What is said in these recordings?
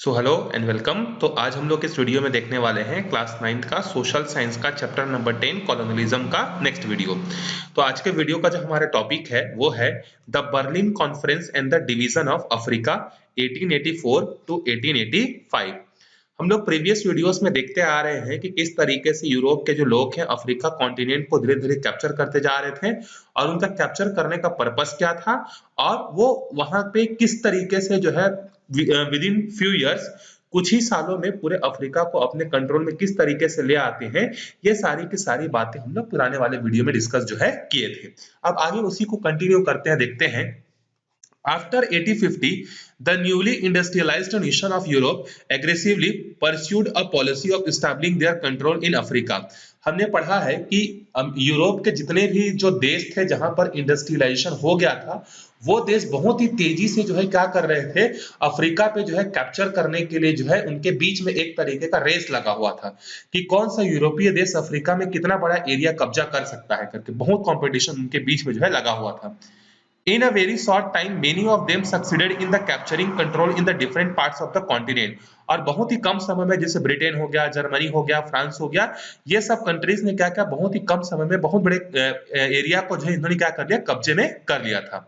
So hello and welcome. तो आज हम लोग इस वीडियो में देखने वाले हैं क्लास 9th का सोशल साइंस का चैप्टर नंबर 10 कॉलोनियलिज्म का नेक्स्ट वीडियो। तो आज के वीडियो का जो हमारा टॉपिक है वो है the Berlin conference and the division of Africa 1884 to 1885। हम लोग प्रीवियस वीडियोस में देखते आ रहे हैं कि किस तरीके से यूरोप के जो लोग हैं अफ्रीका कॉन्टिनेंट को धीरे धीरे कैप्चर करते जा रहे थे और उनका कैप्चर करने का पर्पस क्या था और वो वहां पे किस तरीके से जो है विद इन फ्यू इयर्स कुछ ही सालों में पूरे अफ्रीका को अपने कंट्रोल में किस तरीके से ले आते हैं। ये सारी की सारी बातें हम लोग पुराने वाले वीडियो में डिस्कस जो है किए थे। अब आगे उसी को कंटिन्यू करते हैं, देखते हैं। After 1850, the newly industrialized nation of Europe aggressively pursued a policy of establishing their control in Africa. हमने पढ़ा है कि यूरोप के जितने भी जो देश थे जहां पर इंडस्ट्रियलाइजेशन हो गया था, वो देश बहुत ही तेजी से जो है क्या कर रहे थे, अफ्रीका पे जो है कैप्चर करने के लिए जो है उनके बीच में एक तरीके का रेस लगा हुआ था कि कौन सा यूरोपीय देश अफ्रीका में कितना बड़ा एरिया कब्जा कर सकता है करके बहुत कंपटीशन उनके बीच में जो है लगा हुआ था। In a very short time, many of them succeeded in the capturing control in the different parts of the continent. और बहुत ही कम समय में, जैसे ब्रिटेन हो गया, जर्मनी हो गया, फ्रांस हो गया, ये सब कंट्रीज ने क्या क्या बहुत ही कम समय में बहुत बड़े एरिया को जो है इन्होंने क्या कर लिया, कब्जे में कर लिया था।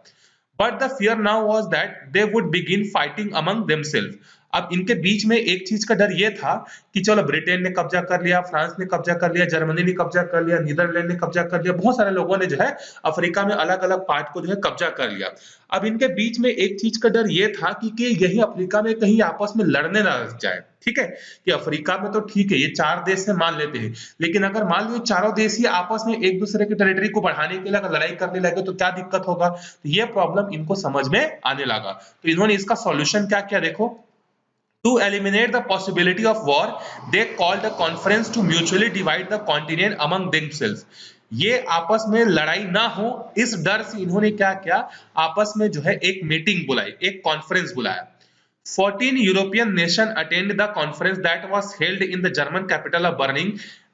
But the fear now was that they would begin fighting among themselves. अब इनके बीच में एक चीज का डर ये था कि चलो ब्रिटेन ने कब्जा कर लिया, फ्रांस ने कब्जा कर लिया, जर्मनी ने कब्जा कर लिया, नीदरलैंड ने कब्जा कर लिया, बहुत सारे लोगों ने जो है अफ्रीका में अलग अलग पार्ट को जो है कब्जा कर लिया। अब इनके बीच में एक चीज का डर ये था कि यही अफ्रीका में कहीं आपस में लड़ने ना लग जाए। ठीक है कि अफ्रीका में तो ठीक है ये चार देश से मान लेते हैं, लेकिन अगर मान लो चारों देश ही आपस में एक दूसरे की टेरिटरी को बढ़ाने के लिए अगर लड़ाई करने लगे तो क्या दिक्कत होगा। तो ये प्रॉब्लम इनको समझ में आने लगा, तो इन्होंने इसका सॉल्यूशन क्या किया, देखो। To eliminate the possibility of war, they called a conference to mutually divide the continent among themselves. ये आपस में लड़ाई ना हो इस डर से इन्होंने क्या किया, आपस में जो है एक मीटिंग बुलाई, एक कॉन्फ्रेंस बुलाया। 14 European nations attended the conference that was held in the German capital of Berlin.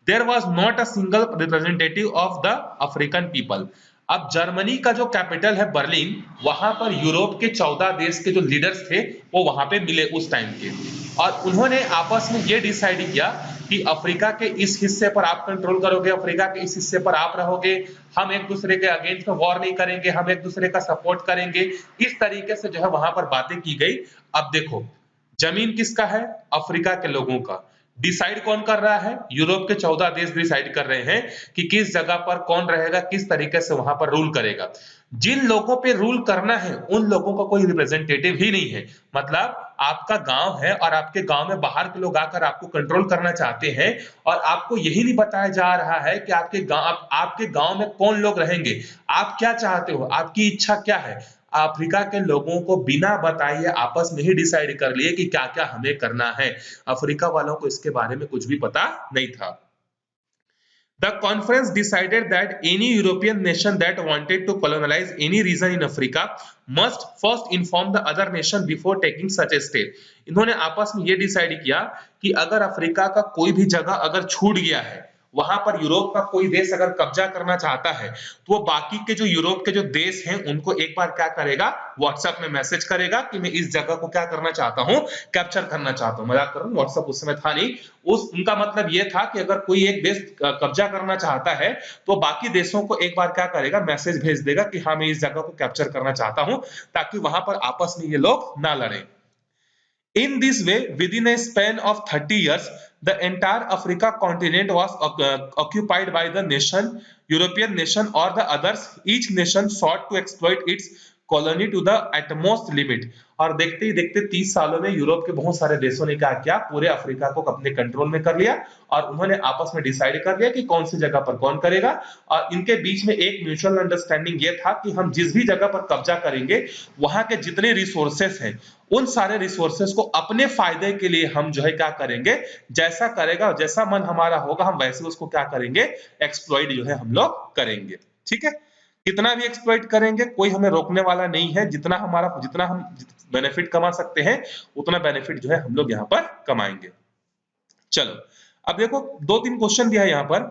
There was not a single representative of the African people. अब जर्मनी का जो कैपिटल है बर्लिन, वहां पर यूरोप के 14 देश के जो लीडर्स थे वो वहां पे मिले उस टाइम के, और उन्होंने आपस में ये डिसाइड किया कि अफ्रीका के इस हिस्से पर आप कंट्रोल करोगे, अफ्रीका के इस हिस्से पर आप रहोगे, हम एक दूसरे के अगेंस्ट में वॉर नहीं करेंगे, हम एक दूसरे का सपोर्ट करेंगे। इस तरीके से जो है वहां पर बातें की गई। अब देखो, जमीन किसका है, अफ्रीका के लोगों का। डिसाइड कौन कर रहा है, यूरोप के 14 देश डिसाइड कर रहे हैं कि किस जगह पर कौन रहेगा, किस तरीके से वहां पर रूल करेगा। जिन लोगों पे रूल करना है उन लोगों का कोई रिप्रेजेंटेटिव ही नहीं है। मतलब आपका गांव है और आपके गांव में बाहर के लोग आकर आपको कंट्रोल करना चाहते हैं और आपको यही नहीं बताया जा रहा है कि आपके गांव में कौन लोग रहेंगे, आप क्या चाहते हो, आपकी इच्छा क्या है। अफ्रीका के लोगों को बिना बताए आपस में ही डिसाइड कर लिए कि क्या क्या हमें करना है। अफ्रीका वालों को इसके बारे में कुछ भी पता नहीं था। The conference decided that any European nation that wanted to colonize any region in Africa must first inform the other nation before taking such a step. इन्होंने आपस में ये डिसाइड किया कि अगर अफ्रीका का कोई भी जगह अगर छूट गया है, वहां पर यूरोप का कोई देश अगर कब्जा करना चाहता है, तो वो बाकी के जो यूरोप के जो देश हैं उनको एक बार क्या करेगा, व्हाट्सएप में मैसेज करेगा कि मैं इस जगह को क्या करना चाहता हूं, कैप्चर करना चाहता हूं। मजाक कर रहा हूं, व्हाट्सएप उस समय था नहीं। उनका मतलब ये था कि अगर कोई एक देश कब्जा करना चाहता है तो बाकी देशों को एक बार क्या करेगा, मैसेज भेज देगा कि हाँ मैं इस जगह को कैप्चर करना चाहता हूं, ताकि वहां पर आपस में ये लोग ना लड़े। In this way, within a span of 30 years, the entire Africa continent was occupied by the nation, European nation or the others. Each nation sought to exploit its colony to the utmost limit. और देखते ही देखते 30 सालों में Europe के बहुत सारे देशों ने क्या किया, पूरे अफ्रीका को अपने कंट्रोल में कर लिया और उन्होंने आपस में डिसाइड कर लिया कि कौन सी जगह पर कौन करेगा। और इनके बीच में एक म्यूचुअल अंडरस्टैंडिंग ये था कि हम जिस भी जगह पर कब्जा करेंगे वहां के जितने रिसोर्सेस हैं उन सारे रिसोर्सेस को अपने फायदे के लिए हम जो है क्या करेंगे, जैसा करेगा, जैसा मन हमारा होगा हम वैसे उसको क्या करेंगे, एक्सप्लॉइट जो है हम लोग करेंगे। ठीक है, कितना भी एक्सप्लॉइट करेंगे कोई हमें रोकने वाला नहीं है। जितना हम बेनिफिट कमा सकते हैं उतना बेनिफिट जो है हम लोग यहाँ पर कमाएंगे। चलो अब देखो, दो तीन क्वेश्चन दिया है यहाँ पर।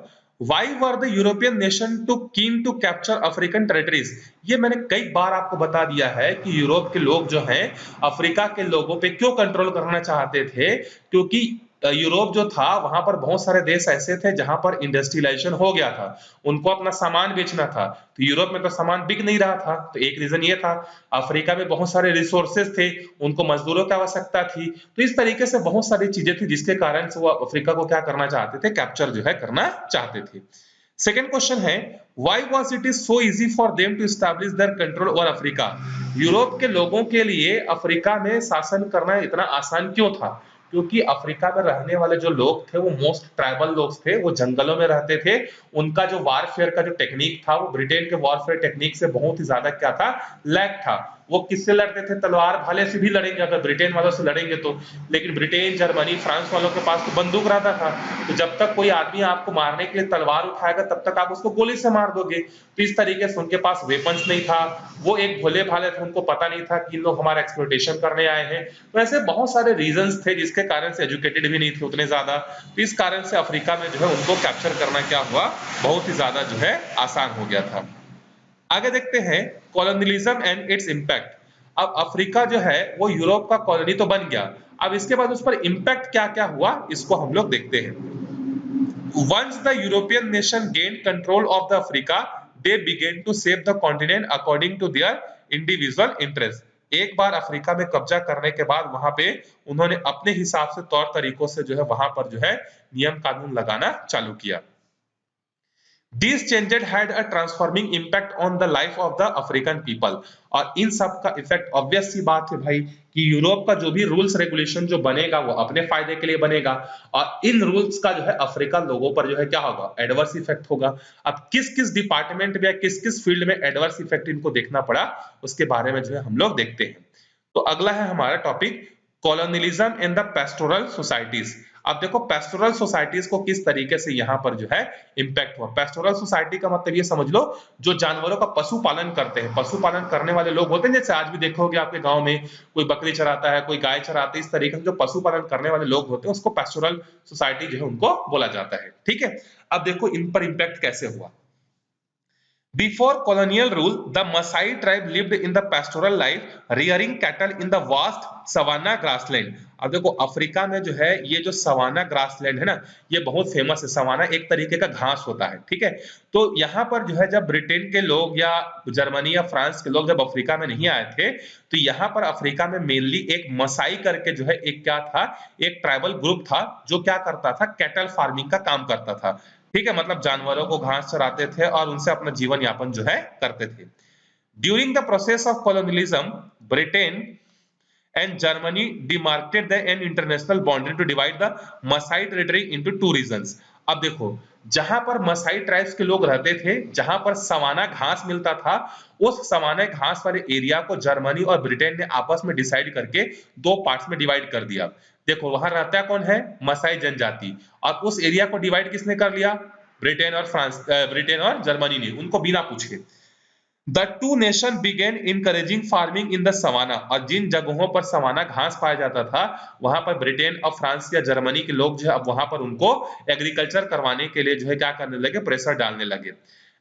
Why were the European nation too keen to capture African territories? ये मैंने कई बार आपको बता दिया है कि यूरोप के लोग जो हैं अफ्रीका के लोगों पे क्यों कंट्रोल करना चाहते थे, क्योंकि यूरोप जो था वहां पर बहुत सारे देश ऐसे थे जहां पर इंडस्ट्रियलाइजेशन हो गया था, उनको अपना सामान बेचना था, तो यूरोप में तो सामान बिक नहीं रहा था, तो एक रीजन ये था। अफ्रीका में बहुत सारे रिसोर्सेज थे, उनको मजदूरों की आवश्यकता थी, तो इस तरीके से बहुत सारी चीजें थी जिसके कारण से वो अफ्रीका को क्या करना चाहते थे, कैप्चर जो है करना चाहते थे। सेकेंड क्वेश्चन है, why was it is so easy for them to establish their control over Africa? Europe के लोगों के लिए अफ्रीका में शासन करना इतना आसान क्यों था? क्योंकि अफ्रीका में रहने वाले जो लोग थे वो मोस्ट ट्राइबल लोग थे, वो जंगलों में रहते थे, उनका जो वारफेयर का जो टेक्निक था वो ब्रिटेन के वारफेयर टेक्निक से बहुत ही ज्यादा क्या था, लैग था। वो किससे लड़ते थे? तलवार भाले से भी लड़ेंगे अगर ब्रिटेन वालों से लड़ेंगे तो, लेकिन ब्रिटेन, जर्मनी, फ्रांस वालों के पास तो बंदूक रहता था, तो जब तक कोई आदमी आपको मारने के लिए तलवार उठाएगा तब तक आप उसको गोली से मार दोगे। तो इस तरीके से उनके पास वेपन्स नहीं था, वो एक भोले भाले थे, उनको पता नहीं था कि इन लोग हमारा एक्सप्लॉयटेशन करने आए हैं। तो ऐसे बहुत सारे रीजंस थे जिसके कारण से एजुकेटेड भी नहीं थे उतने ज्यादा, तो इस कारण से अफ्रीका में जो है उनको कैप्चर करना क्या हुआ, बहुत ही ज्यादा जो है आसान हो गया था। आगे देखते हैं कॉलोनियलिज्म एंड इट्स इंपैक्ट। अब अफ्रीका जो है वो यूरोप का कॉलोनी तो बन गया, अब इसके बाद उस पर इंपैक्ट क्या क्या हुआ इसको हम लोग देखते हैं। Once the European nation gained control of the Africa, they began to shape the continent according to their individual interests. एक बार अफ्रीका में कब्जा करने के बाद वहां पे उन्होंने अपने हिसाब से तौर तरीकों से जो है वहां पर जो है नियम कानून लगाना चालू किया। These changes had a transforming impact on the life of the African people। और इन सब का इफेक्ट ऑब्वियस सी बात है भाई कि यूरोप का जो भी रूल्स रेगुलेशन जो बनेगा वो अपने फायदे के लिए बनेगा, और इन रूल्स का जो है अफ्रीकन लोगों पर जो है क्या होगा, एडवर्स इफेक्ट होगा। अब किस किस डिपार्टमेंट में, किस किस फील्ड में एडवर्स इफेक्ट इनको देखना पड़ा, उसके बारे में जो है हम लोग देखते हैं। तो अगला है हमारा topic colonialism in the pastoral societies. अब देखो पेस्टोरल सोसाइटीज को किस तरीके से यहाँ पर जो है इंपैक्ट हुआ। पेस्टोरल सोसाइटी का मतलब ये समझ लो जो जानवरों का पशुपालन करते हैं, पशुपालन करने वाले लोग होते हैं, जैसे आज भी देखोगे आपके गांव में कोई बकरी चराता है, कोई गाय चराता है, इस तरीके से जो पशुपालन करने वाले लोग होते हैं उसको पेस्टोरल सोसाइटी जो है उनको बोला जाता है। ठीक है, अब देखो इन पर इंपैक्ट कैसे हुआ। Before colonial rule, the Maasai tribe lived in the pastoral life, rearing cattle in the vast savanna grassland। अब देखो अफ्रीका में जो है ये जो सवाना ग्रासलैंड है ना, ये बहुत फेमस है। सवाना एक तरीके का घास होता है, ठीक है। तो यहाँ पर जो है जब ब्रिटेन के लोग या जर्मनी या फ्रांस के लोग जब अफ्रीका में नहीं आए थे, तो यहाँ पर अफ्रीका में मेनली एक मसाई करके जो है एक क्या था, एक ट्राइबल ग्रुप था जो क्या करता था, कैटल फार्मिंग का काम करता था। ठीक है, मतलब जानवरों को घास चराते थे और उनसे अपना जीवन यापन जो है करते थे। During the process of colonialism, Britain and Germany demarcated the an international boundary to divide the Maasai territory into two regions। अब देखो जहां पर मसाई ट्राइब्स के लोग रहते थे, जहां पर सवाना घास मिलता था, उस सवाना घास वाले एरिया को जर्मनी और ब्रिटेन ने आपस में डिसाइड करके दो पार्ट्स में डिवाइड कर दिया। देखो वहां रहता कौन है, मसाई जनजाति, और उस एरिया को डिवाइड किसने कर लिया, ब्रिटेन और जर्मनी ने, उनको बिना पूछे। The two nation began encouraging farming in the savannah। और जिन जगहों पर सवाना घास पाया जाता था वहां पर ब्रिटेन और फ्रांस या जर्मनी के लोग जो है अब वहां पर उनको एग्रीकल्चर करवाने के लिए जो है क्या करने लगे, प्रेशर डालने लगे।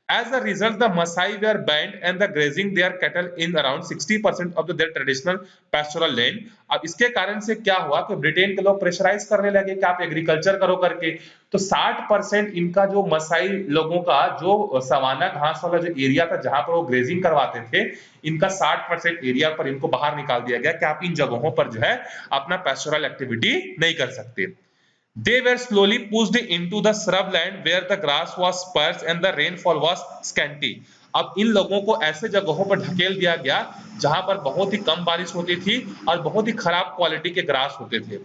As a result, the Maasai were banned and the grazing their cattle in around 60% of their traditional pastoral land। अब इसके कारण से क्या हुआ कि ब्रिटेन के लोग प्रेशराइज करने लगे कि आप एग्रीकल्चर करो करके, तो 60% इनका जो मसाई लोगों का जो सवाना घास वाला जो एरिया था जहां पर वो ग्रेजिंग करवाते थे, इनका 60% एरिया पर इनको बाहर निकाल दिया गया कि आप इन जगहों पर जो है अपना पेस्टोरल एक्टिविटी नहीं कर सकते। They were slowly pushed into the shrubland where the grass was sparse and the rainfall was scanty। अब इन लोगों को ऐसे जगहों पर ढकेल दिया गया जहां पर बहुत ही कम बारिश होती थी और बहुत ही खराब क्वालिटी के ग्रास होते थे।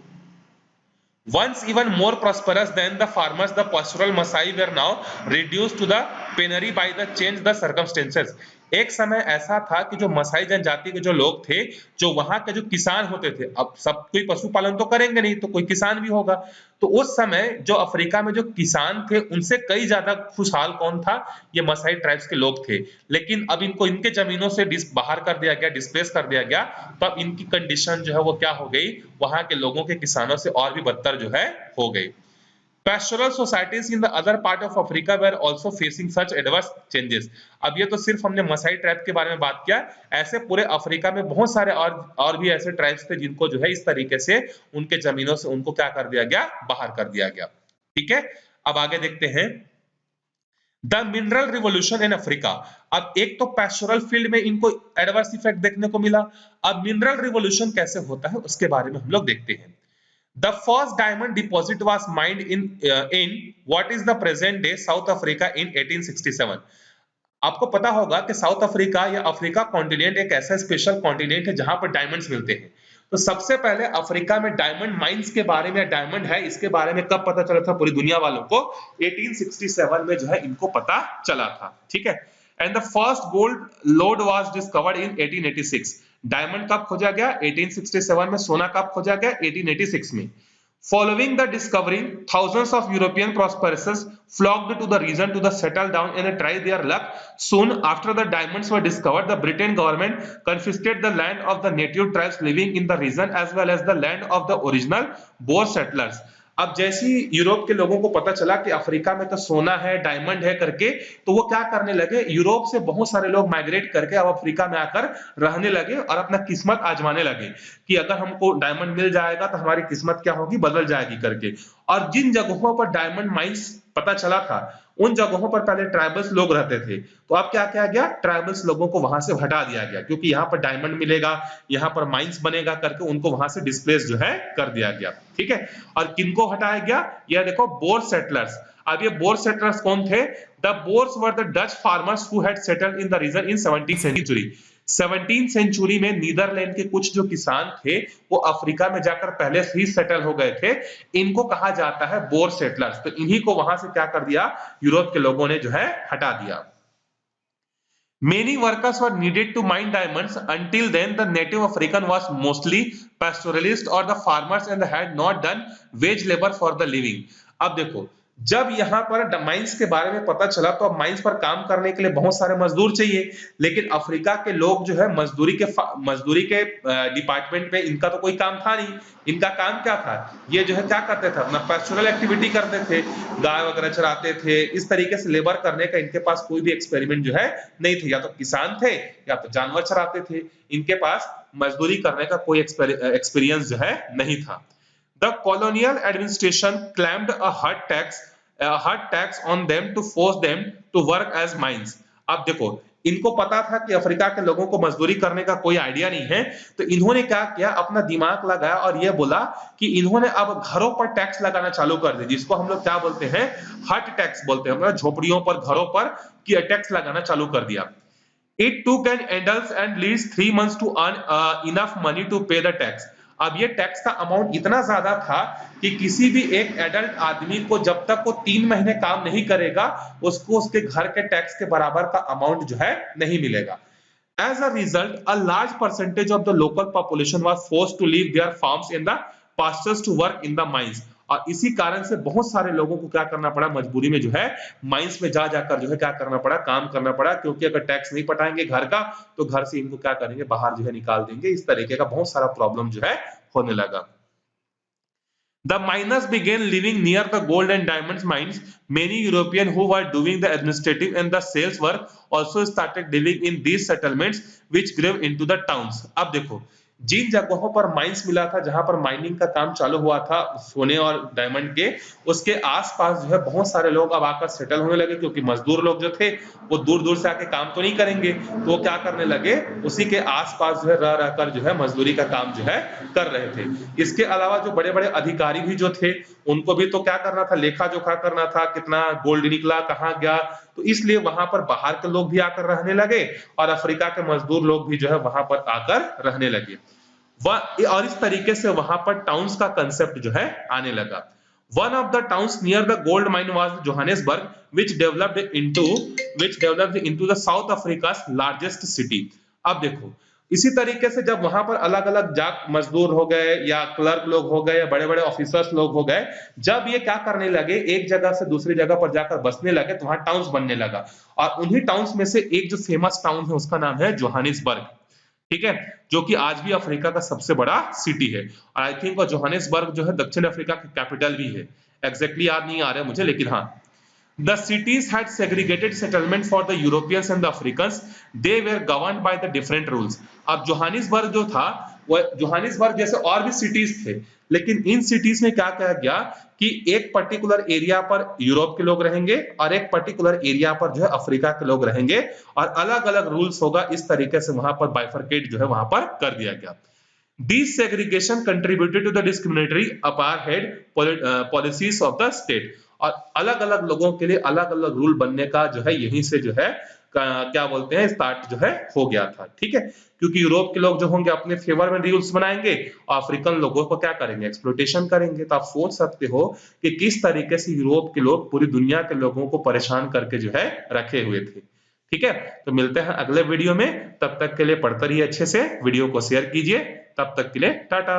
Once even more prosperous than the farmers, the pastoral Maasai were now reduced to the penury by the change the circumstances। एक समय ऐसा था कि जो मसाई जनजाति के जो लोग थे, जो वहां के जो किसान होते थे, अब सब कोई पशुपालन तो करेंगे नहीं, तो कोई किसान भी होगा, तो उस समय जो अफ्रीका में जो किसान थे उनसे कई ज्यादा खुशहाल कौन था, ये मसाई ट्राइब्स के लोग थे। लेकिन अब इनको इनके जमीनों से बाहर कर दिया गया, डिस्प्लेस कर दिया गया, तो अब इनकी कंडीशन जो है वो क्या हो गई, वहां के लोगों के किसानों से और भी बदतर जो है हो गई। Pastoral societies in the other part of Africa were also facing such adverse changes. अब ये तो सिर्फ हमने मसाई ट्राइब के बारे में बात किया, ऐसे पूरे अफ्रीका में बहुत सारे और भी ऐसे ट्राइब्स थे जिनको जो है इस तरीके से उनके जमीनों से उनको क्या कर दिया गया, बाहर कर दिया गया। ठीक है, अब आगे देखते हैं the mineral revolution in Africa. अब एक तो पैस्टोरल फील्ड में इनको एडवर्स इफेक्ट देखने को मिला, अब मिनरल रिवॉल्यूशन कैसे होता है उसके बारे में हम लोग देखते हैं। The first diamond deposit was mined in what is the present day South Africa in 1867. आपको पता होगा कि साउथ अफ्रीका या अफ्रीका कॉन्टिनेंट एक ऐसा स्पेशल कॉन्टिनेंट है जहां पर डायमंड्स मिलते हैं। तो सबसे पहले अफ्रीका में डायमंड माइंस के बारे में, डायमंड है इसके बारे में कब पता चला था पूरी दुनिया वालों को? 1867 में जो है इनको पता चला था। ठीक है, and the first gold load was discovered in 1886। Diamond कब खोजा गया? 1867 में। सोना कब खोजा गया? 1886 में। Following the discovery, thousands of European prosperous flocked to the region to settle down and try their luck. Soon after the diamonds were discovered, the Britain government confiscated the land of the native tribes living in the region as well as the land of the original Boer settlers. अब जैसे ही Europe के लोगों को पता चला कि Africa में तो सोना है, डायमंड है करके, तो वो क्या करने लगे, यूरोप से बहुत सारे लोग माइग्रेट करके अब अफ्रीका में आकर रहने लगे और अपना किस्मत आजमाने लगे कि अगर हमको डायमंड मिल जाएगा तो हमारी किस्मत क्या होगी, बदल जाएगी करके। और जिन जगहों पर डायमंड माइंस पता चला था उन जगहों पर पहले ट्राइबल्स लोग रहते थे, तो अब क्या किया गया, ट्राइबल्स लोगों को वहां से हटा दिया गया क्योंकि यहाँ पर डायमंड मिलेगा, यहाँ पर माइंस बनेगा करके उनको वहां से डिस्प्लेस जो है कर दिया गया। ठीक है, और किनको हटाया गया, यह देखो बोर सेटलर्स। अब ये बोर सेटलर्स कौन थे? The Boers were the Dutch farmers who had settled in the region in 17th century. 17th century में नीदरलैंड के कुछ जो किसान थे वो अफ्रीका में जाकर पहले से ही सेटल हो गए थे, इनको कहा जाता है बोर सेटलर्स। तो इन्हीं को वहां से क्या कर दिया, यूरोप के लोगों ने जो है हटा दिया। Many workers were needed to mine diamonds. Until then, the native African was mostly pastoralist or the farmers and had not done wage labor for the living. अब देखो, जब यहाँ पर माइंस के बारे में पता चला तो अब माइंस पर काम करने के लिए बहुत सारे मजदूर चाहिए, लेकिन अफ्रीका के लोग जो है मजदूरी के डिपार्टमेंट में इनका तो कोई काम था नहीं। इनका काम क्या था, ये जो है क्या करते थे, अपना पैस्टोरल एक्टिविटी करते थे, गाय वगैरह चराते थे, इस तरीके से लेबर करने का इनके पास कोई भी एक्सपेरिमेंट जो है नहीं थे। या तो किसान थे या तो जानवर चराते थे, इनके पास मजदूरी करने का कोई एक्सपीरियंस जो है नहीं था। The colonial administration claimed a hard tax on them to force them to work as mines. अब देखो, इनको पता था कि अफ्रीका के लोगों को मजदूरी करने का कोई आइडिया नहीं है, तो इन्होंने क्या किया, अपना दिमाग लगाया और ये बोला कि इन्होंने अब घरों पर टैक्स लगाना चालू कर दिया, जिसको हम लोग क्या बोलते हैं, हट टैक्स बोलते हैं, मतलब झोपड़ियों पर, घरों पर टैक्स लगाना चालू कर दिया। It took an adults and least 3 months to earn enough money to pay the tax. अब ये टैक्स का अमाउंट इतना ज्यादा था कि किसी भी एक एडल्ट आदमी को जब तक वो 3 महीने काम नहीं करेगा उसको उसके घर के टैक्स के बराबर का अमाउंट जो है नहीं मिलेगा। As a result, a large percentage of the local population was forced to leave their farms in the pastures to work in the mines. और इसी कारण से बहुत सारे लोगों को क्या करना पड़ा, मजबूरी में जो है माइंस में जा जाकर जो है क्या करना पड़ा, काम करना पड़ा, क्योंकि अगर टैक्स नहीं पटाएंगे घर का तो घर से इनको क्या करेंगे, बाहर जो है निकाल देंगे। इस तरीके का बहुत सारा प्रॉब्लम जो है होने लगा। The miners began living near the gold and diamonds mines. Many Europeans who were doing the administrative and the sales work also started living in these settlements, which grew into the towns. अब देखो, जिन जगहों पर mines मिला था, जहां पर mining का काम चालू हुआ था सोने और डायमंड के, उसके आसपास जो है बहुत सारे लोग अब आकर सेटल होने लगे, क्योंकि मजदूर लोग जो थे वो दूर दूर से आके काम तो नहीं करेंगे, तो वो क्या करने लगे, उसी के आसपास जो है रह रहकर जो है मजदूरी का काम जो है कर रहे थे। इसके अलावा जो बड़े बड़े अधिकारी भी जो थे उनको भी तो क्या करना था, लेखा जोखा करना था, कितना गोल्ड निकला, कहाँ गया, तो इसलिए वहां पर बाहर के लोग भी आकर रहने लगे और अफ्रीका के मजदूर लोग भी जो है वहां पर आकर रहने लगे। और इस तरीके से वहां पर टाउन्स का कंसेप्ट जो है आने लगा। One of the towns near the gold mine was Johannesburg, which developed into the South Africa's largest city. अब देखो, इसी तरीके से जब वहां पर अलग अलग जाट मजदूर हो गए या क्लर्क लोग हो गए या बड़े बड़े ऑफिसर्स लोग हो गए, जब ये क्या करने लगे, एक जगह से दूसरी जगह पर जाकर बसने लगे, तो वहां टाउन्स बनने लगा। और उन्हीं टाउन्स में से एक जो फेमस टाउन है उसका नाम है जोहानिसबर्ग। ठीक है, जो कि आज भी अफ्रीका का सबसे बड़ा सिटी है। और आई थिंक जोहानिसबर्ग जो है दक्षिण अफ्रीका की कैपिटल भी है। एग्जैक्टली याद नहीं आ रहा है मुझे, लेकिन हाँ, the cities had segregated settlement for the Europeans and the Africans. They were governed by the different rules. अब जोहानिसबर्ग जो था, वो जोहानिसबर्ग जैसे और भी सिटीज थे, लेकिन इन सिटीज में क्या कहा गया कि एक पर्टिकुलर एरिया पर यूरोप के लोग रहेंगे और एक पर्टिकुलर एरिया पर जो है अफ्रीका के लोग रहेंगे, और अलग अलग रूल्स होगा। इस तरीके से वहां पर बाइफरकेट जो है वहां पर कर दिया गया। Desegregation contributed to the discriminatory apartheid policies of the state. और अलग अलग लोगों के लिए अलग अलग रूल बनने का जो है यहीं से जो है क्या बोलते हैं स्टार्ट जो है हो गया था। ठीक है, क्योंकि यूरोप के लोग जो होंगे अपने फेवर में रूल्स बनाएंगे और अफ्रीकन लोगों को क्या करेंगे, एक्सप्लॉयटेशन करेंगे। तो आप सोच सकते हो कि किस तरीके से यूरोप के लोग पूरी दुनिया के लोगों को परेशान करके जो है रखे हुए थे। ठीक है, तो मिलते हैं अगले वीडियो में, तब तक के लिए पढ़ते रहिए अच्छे से, वीडियो को शेयर कीजिए, तब तक के लिए टाटा।